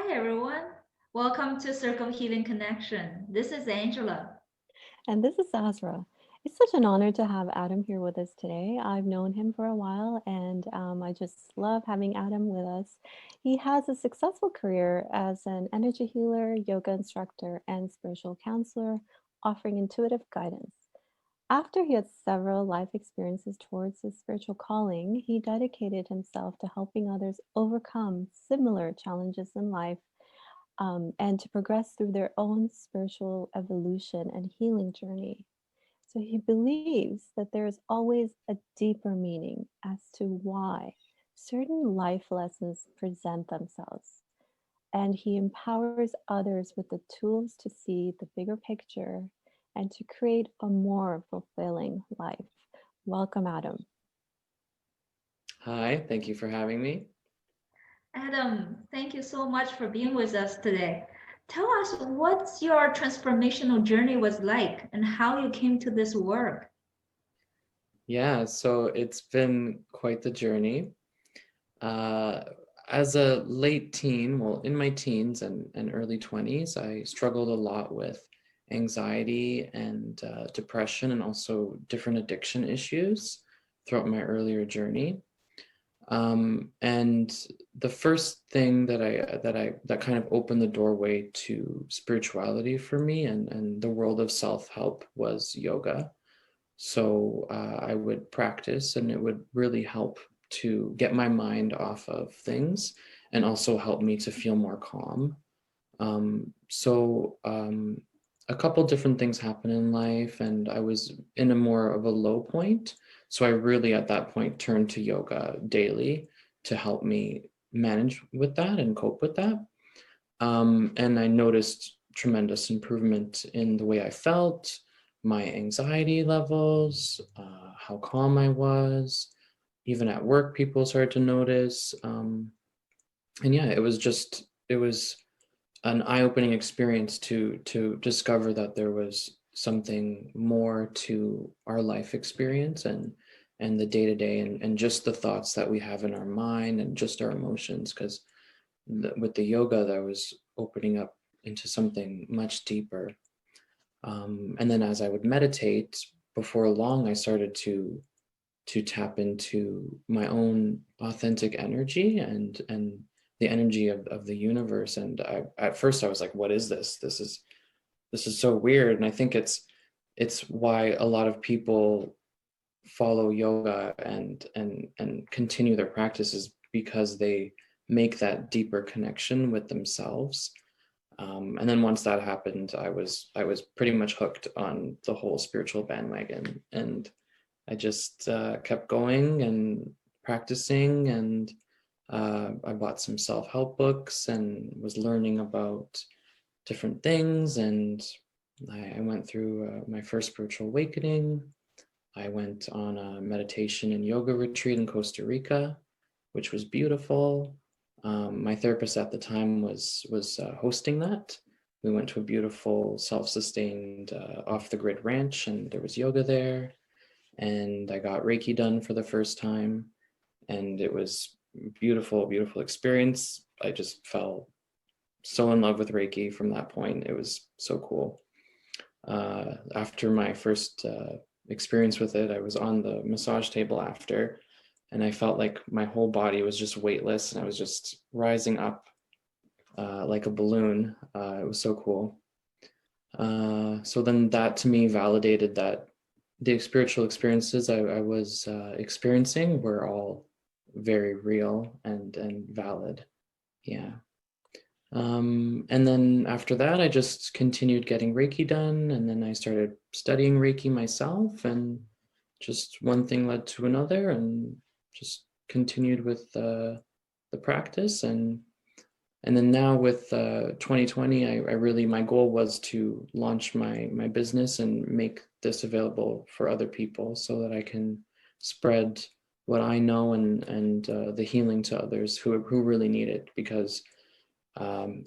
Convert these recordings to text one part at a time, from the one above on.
Hi, everyone. Welcome to Circle Healing Connection. This is Angela. And this is Azra. It's such an honor to have Adam here with us today. I've known him for a while and I just love having Adam with us. He has a successful career as an energy healer, yoga instructor, and spiritual counselor, offering intuitive guidance. After he had several life experiences towards his spiritual calling, he dedicated himself to helping others overcome similar challenges in life and to progress through their own spiritual evolution and healing journey. So he believes that there is always a deeper meaning as to why certain life lessons present themselves. And he empowers others with the tools to see the bigger picture and to create a more fulfilling life. Welcome, Adam. Hi, thank you for having me. Adam, thank you so much for being with us today. Tell us what your transformational journey was like and how you came to this work. Yeah, so it's been quite the journey. Uh, as a late teen, well, in my teens and early 20s, I struggled a lot with anxiety and depression and also different addiction issues throughout my earlier journey. And the first thing that kind of opened the doorway to spirituality for me and the world of self-help was yoga. So I would practice and it would really help to get my mind off of things and also help me to feel more calm. So a couple different things happened in life and I was in a more of a low point. So I really at that point turned to yoga daily to help me manage with that and cope with that. And I noticed tremendous improvement in the way I felt, my anxiety levels, how calm I was. Even at work, people started to notice. And yeah, it was an eye-opening experience to discover that there was something more to our life experience and the day-to-day and just the thoughts that we have in our mind and just our emotions, because with the yoga that was opening up into something much deeper. And then as I would meditate, before long I started to tap into my own authentic energy and the energy of the universe. And at first I was like, what is this? This is so weird. And I think it's why a lot of people follow yoga and continue their practices, because they make that deeper connection with themselves. And then once that happened, I was pretty much hooked on the whole spiritual bandwagon, and I just kept going and practicing, and I bought some self-help books and was learning about different things, and I went through my first spiritual awakening. I went on a meditation and yoga retreat in Costa Rica, which was beautiful. My therapist at the time was hosting that. We went to a beautiful self-sustained off-the-grid ranch, and there was yoga there. And I got Reiki done for the first time, and it was beautiful, beautiful experience. I just fell so in love with Reiki from that point. It was so cool. After my first experience with it, I was on the massage table after, and I felt like my whole body was just weightless, and I was just rising up like a balloon. It was so cool. So then that to me validated that the spiritual experiences I was experiencing were all very real and valid. Yeah. And then after that, I just continued getting Reiki done, and then I started studying Reiki myself, and just one thing led to another, and just continued with the practice. And then now with 2020, I really, my goal was to launch my business and make this available for other people so that I can spread what I know and the healing to others who really need it, because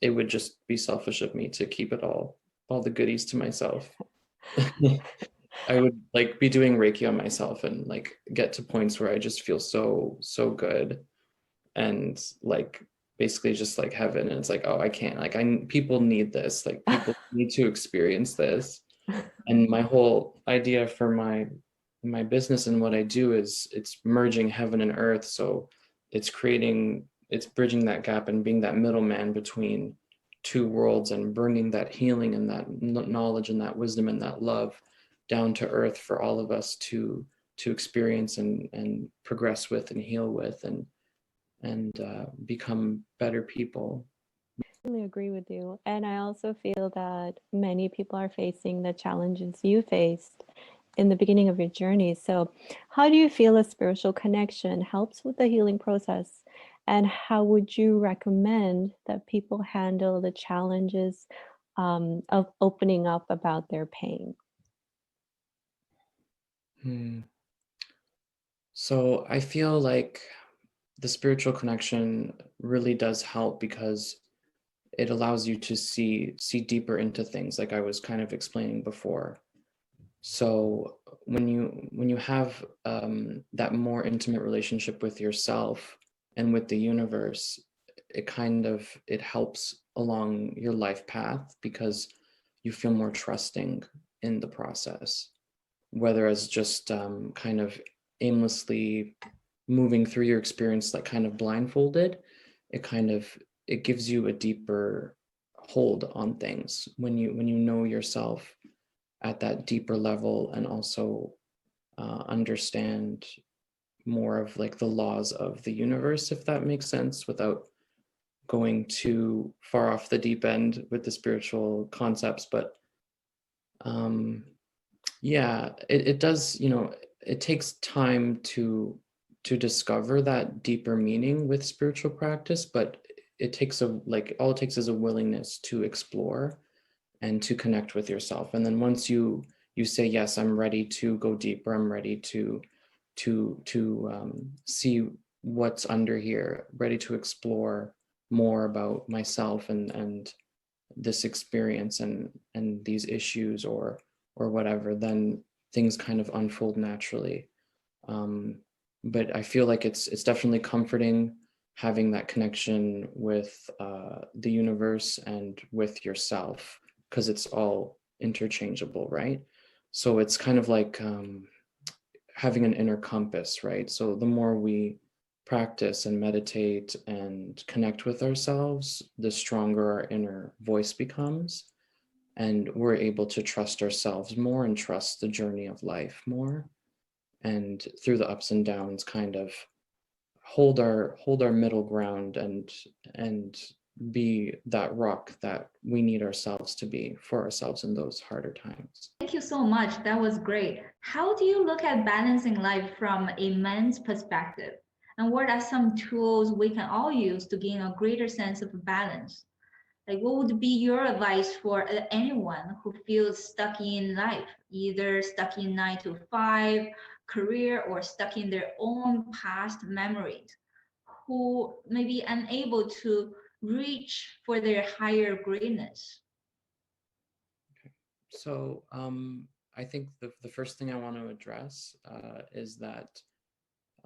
it would just be selfish of me to keep it all the goodies to myself. I would like be doing Reiki on myself and like get to points where I just feel so good and like basically just like heaven, and it's like, oh, I can't, like, people need this, like people need to experience this. And my whole idea for my business and what I do is it's merging heaven and earth. So it's bridging that gap and being that middleman between two worlds and bringing that healing and that knowledge and that wisdom and that love down to earth for all of us to experience and progress with and heal with and become better people. I really agree with you. And I also feel that many people are facing the challenges you faced in the beginning of your journey. So, how do you feel a spiritual connection helps with the healing process? And how would you recommend that people handle the challenges of opening up about their pain? So I feel like the spiritual connection really does help because it allows you to see deeper into things, like I was kind of explaining before. So when you have that more intimate relationship with yourself and with the universe, it helps along your life path because you feel more trusting in the process, whether as just kind of aimlessly moving through your experience, like kind of blindfolded. It gives you a deeper hold on things when you know yourself at that deeper level, and also understand more of like the laws of the universe, if that makes sense, without going too far off the deep end with the spiritual concepts. But yeah, it does, it takes time to discover that deeper meaning with spiritual practice, but all it takes is a willingness to explore and to connect with yourself. And then once you say, yes, I'm ready to go deeper, I'm ready to see what's under here, ready to explore more about myself and this experience and these issues or whatever, then things kind of unfold naturally. But I feel like it's definitely comforting having that connection with the universe and with yourself, because it's all interchangeable, right? So it's kind of like having an inner compass, right? So the more we practice and meditate and connect with ourselves, the stronger our inner voice becomes, and we're able to trust ourselves more and trust the journey of life more, and through the ups and downs kind of hold our middle ground and be that rock that we need ourselves to be for ourselves in those harder times. Thank you so much. That was great. How do you look at balancing life from a man's perspective? And what are some tools we can all use to gain a greater sense of balance? Like, what would be your advice for anyone who feels stuck in life, either stuck in 9 to 5 career or stuck in their own past memories, who may be unable to reach for their higher greatness? So I think the first thing I want to address is that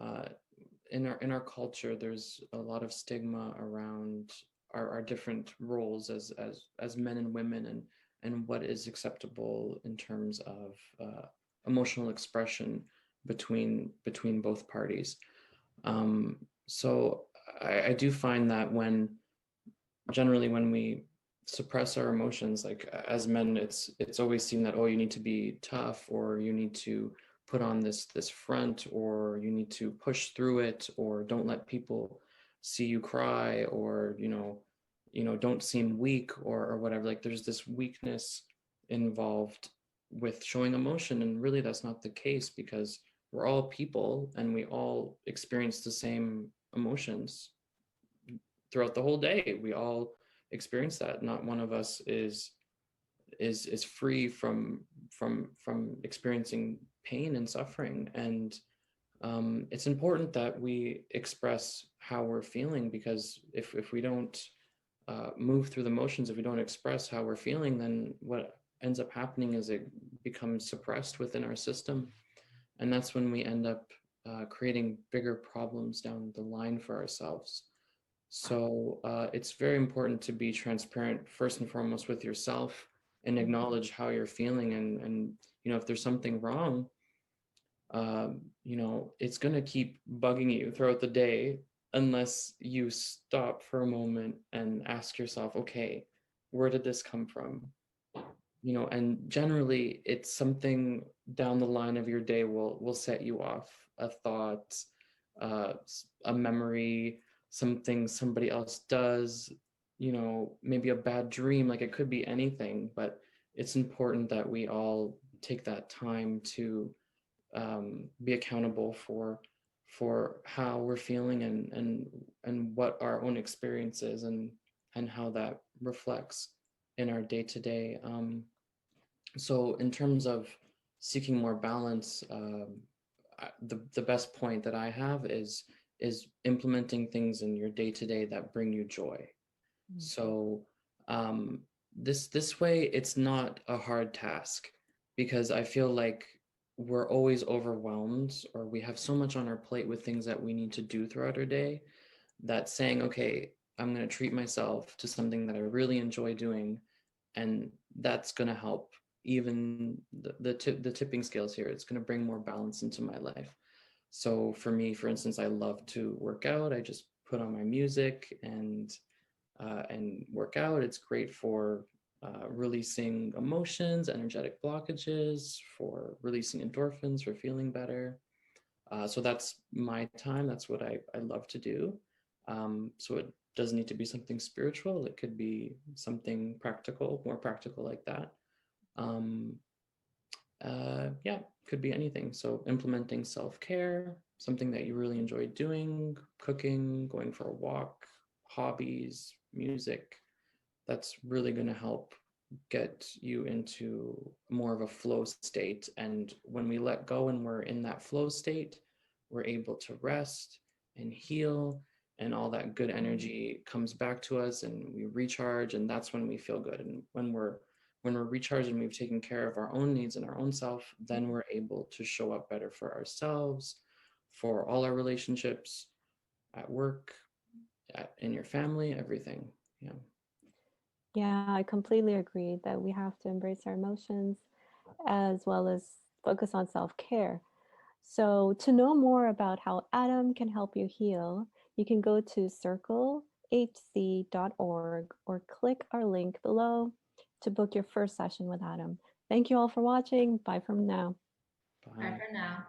uh, in our culture, there's a lot of stigma around our different roles as men and women, and what is acceptable in terms of emotional expression between both parties. So I do find that generally when we suppress our emotions, like as men, it's always seen that, oh, you need to be tough, or you need to put on this front, or you need to push through it, or don't let people see you cry, or don't seem weak, or whatever. Like there's this weakness involved with showing emotion, and really that's not the case, because we're all people and we all experience the same emotions throughout the whole day. We all experience that. Not one of us is free from experiencing pain and suffering. And it's important that we express how we're feeling, because if we don't move through the motions, if we don't express how we're feeling, then what ends up happening is it becomes suppressed within our system, and that's when we end up creating bigger problems down the line for ourselves. So it's very important to be transparent first and foremost with yourself and acknowledge how you're feeling. And if there's something wrong, it's going to keep bugging you throughout the day unless you stop for a moment and ask yourself, okay, where did this come from? And generally it's something down the line of your day will set you off, a thought, a memory, something somebody else does, maybe a bad dream. Like, it could be anything, but it's important that we all take that time to be accountable for how we're feeling and what our own experience is, and how that reflects in our day-to-day. So in terms of seeking more balance, the best point that I have is implementing things in your day-to-day that bring you joy. So this way, it's not a hard task, because I feel like we're always overwhelmed, or we have so much on our plate with things that we need to do throughout our day, that saying, okay, I'm going to treat myself to something that I really enjoy doing, and that's going to help even the tipping scales here. It's going to bring more balance into my life. So for me, for instance, I love to work out. I just put on my music and work out. It's great for releasing emotions, energetic blockages, for releasing endorphins, for feeling better. So that's my time. That's what I love to do. So it doesn't need to be something spiritual. It could be something practical, more practical like that. Yeah, could be anything. So implementing self-care, something that you really enjoy doing, cooking, going for a walk, hobbies, music, that's really going to help get you into more of a flow state. And when we let go and we're in that flow state, we're able to rest and heal, and all that good energy comes back to us, and we recharge, and that's when we feel good. And when we're recharged and we've taken care of our own needs and our own self, then we're able to show up better for ourselves, for all our relationships, at work, in your family, everything. Yeah. Yeah, I completely agree that we have to embrace our emotions as well as focus on self-care. So to know more about how Adam can help you heal, you can go to circlehc.org or click our link below to book your first session with Adam. Thank you all for watching. Bye from now. Bye Bye. for now.